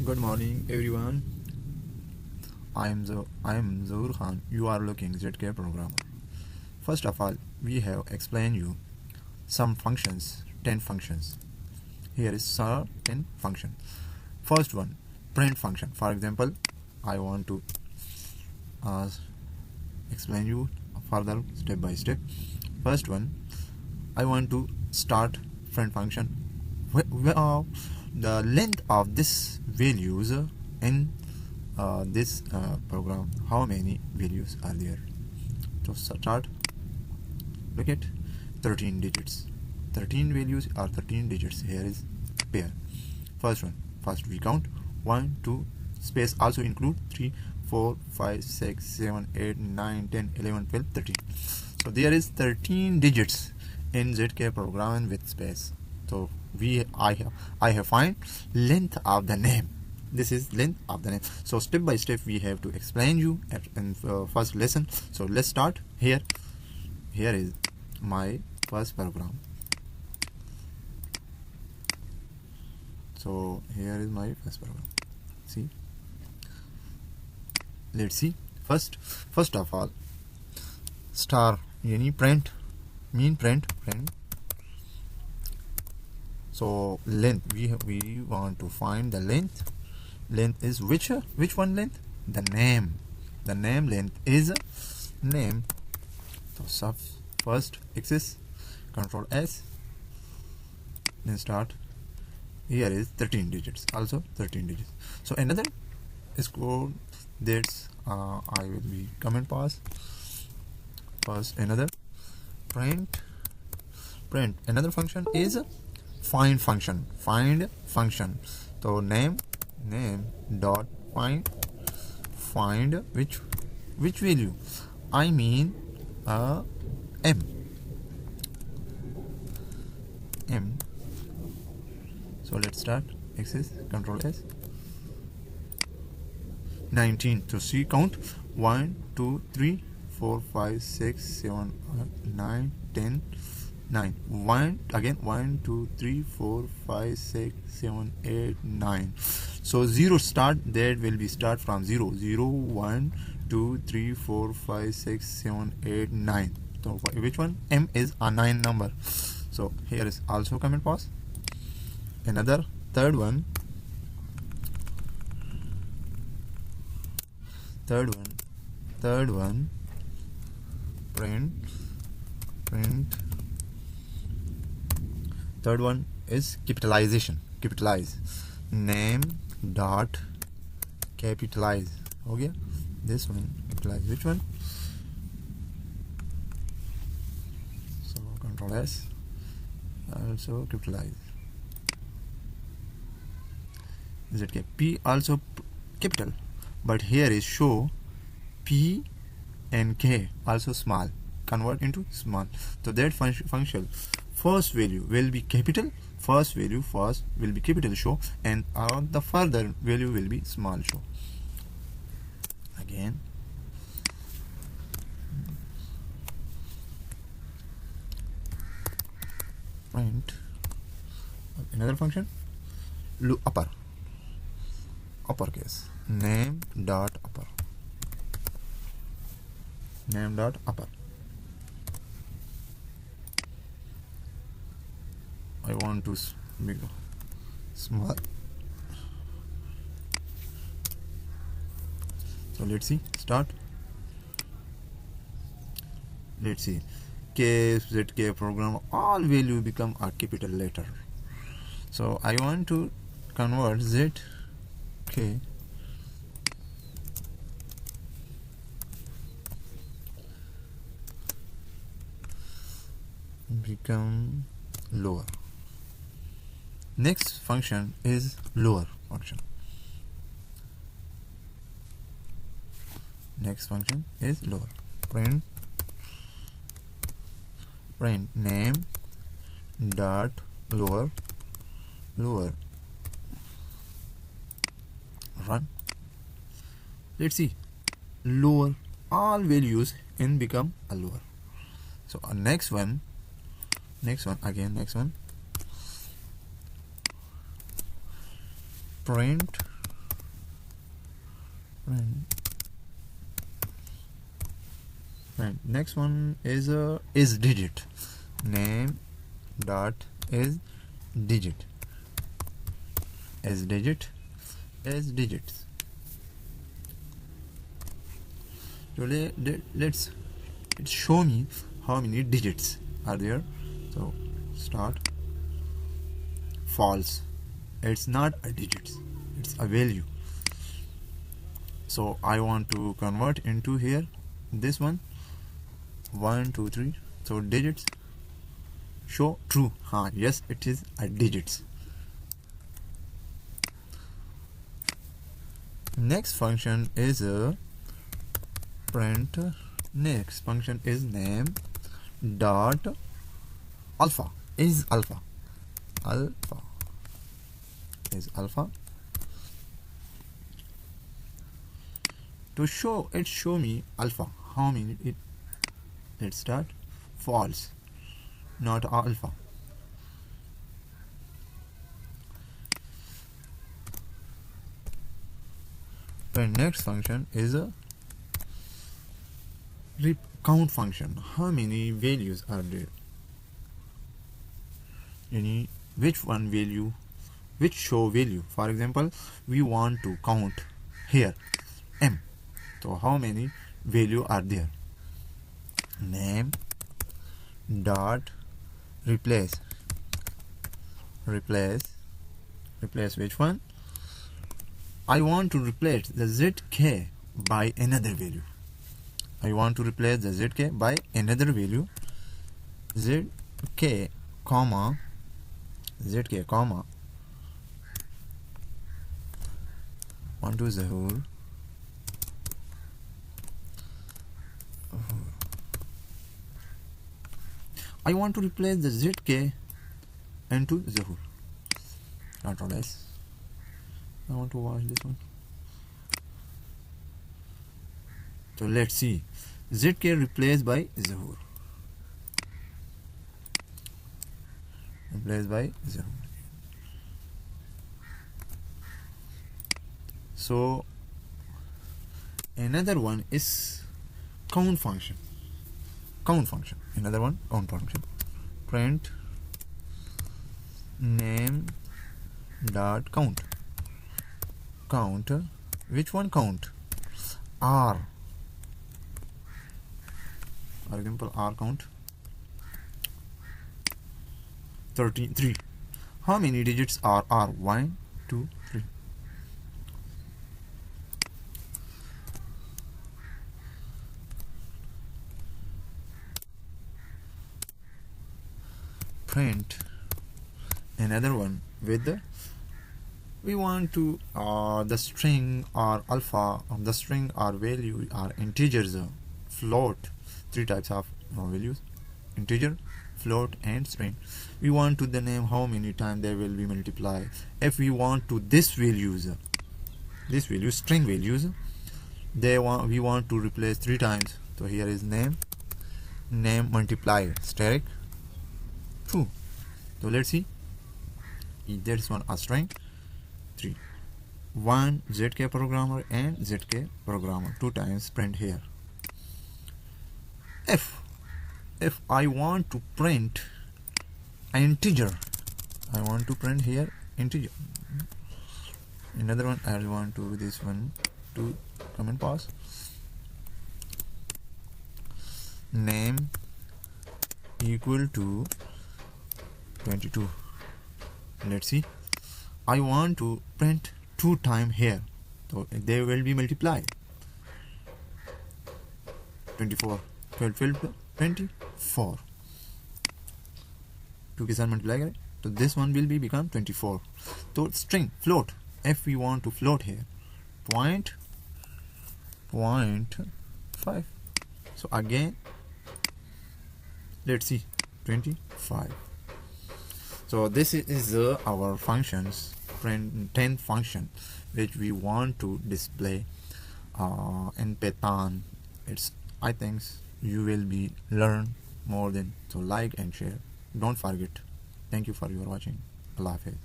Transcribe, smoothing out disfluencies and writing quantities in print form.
Good morning, everyone. I am Zohar Khan. You are looking ZK programmer. First of all, we have explained you some functions, 10 functions. Here is certain function. First one, print function. For example, I want to explain you further step by step. First one, I want to start print function. The length of this values in this program, how many values are there? To start, look at 13 digits. 13 values are 13 digits. Here is pair. First we count 1 2 space also include 3 4 5 6 7 8 9 10 11 12 13. So there is 13 digits in ZK program with space. So I have find length of the name. This is length of the name. So step by step we have to explain you in first lesson. So let's start here. Here is my first program. So here is my first program. See, let's see. First of all, star yani print mean print. So length, we want to find the length. Length is which one length? The name length is name. So first access, control S, then start. Here is 13 digits, also 13 digits. So another is called that's I will be comment pass. First another print. Another function is find function. So name dot find which value? I mean m. So let's start. Access, control S. 19. So see count 1 2 3 4 5 6 7 8 9 10 9. 1 again 1 2 3 4 5 6 7 8 9. So 0 start, that will be start from 0 1 2 3 4 5 6 7 8 9. So which one? M is a 9 number. So here is also comment pause. Another third one print. Third one is capitalize name dot capitalize. Okay, this one capitalize. Which one? So control S, also capitalize. ZK P also capital, but here is show P and K also small, convert into small. So that function first value will be capital, first will be capital show, and the further value will be small show. Again print another function uppercase name dot upper. I want to make small. So let's see, start. Let's see, ZK program all value become a capital letter. So I want to convert ZK become lower. Next function is lower function. Print name dot lower. Run. Let's see, lower all values and become a lower. So next one print And next one is digit. Name dot is digit. Is digits. So let's show me how many digits are there. So start. False. It's not a digit, it's a value. So I want to convert into here this one 1 2 3. So digits show true. Yes, it is a digits. Next function is a print. Next function is name dot alpha. Is alpha is alpha. To show me alpha. How many it? Let's start. False, not alpha. The next function is a count function. How many values are there? Which one value, which show value. For example, we want to count here m. So how many value are there? Name dot replace which one? I want to replace the zk by another value. I want to replace the zk by another value. zk comma 1 to Zahur. I want to replace the zk into Zahur. Control S. I want to watch this one. So let's see. zk replaced by Zahur. Replaced by Zahur. So another one is count function. Another one, count function. Print name dot count. Which one count? R. For example, R count 33. How many digits are R? 1 2 3. Print another one with the, we want to the string or alpha, the string or value or integers, float. 3 types of values: integer, float, and string. We want to the name how many times they will be multiplied. If we want to this values, string values, we want to replace 3 times. So here is name multiply static true. So let's see. There's one a string 3. 1 zk programmer and zk programmer 2 times print here. If I want to print an integer, I want to print here integer. Another one, I want to this one to come and pause. Name equal to 22. Let's see. I want to print 2 times here, so they will be multiplied. 24 12 24 2 के साथ multiply करें तो this one will be become 24. तो string float, if we want to float here point 5. So again let's see 25. So this is our functions, print 10 function which we want to display in Python. I think you will be learn more than. So like and share. Don't forget. Thank you for your watching. Allah Hafiz.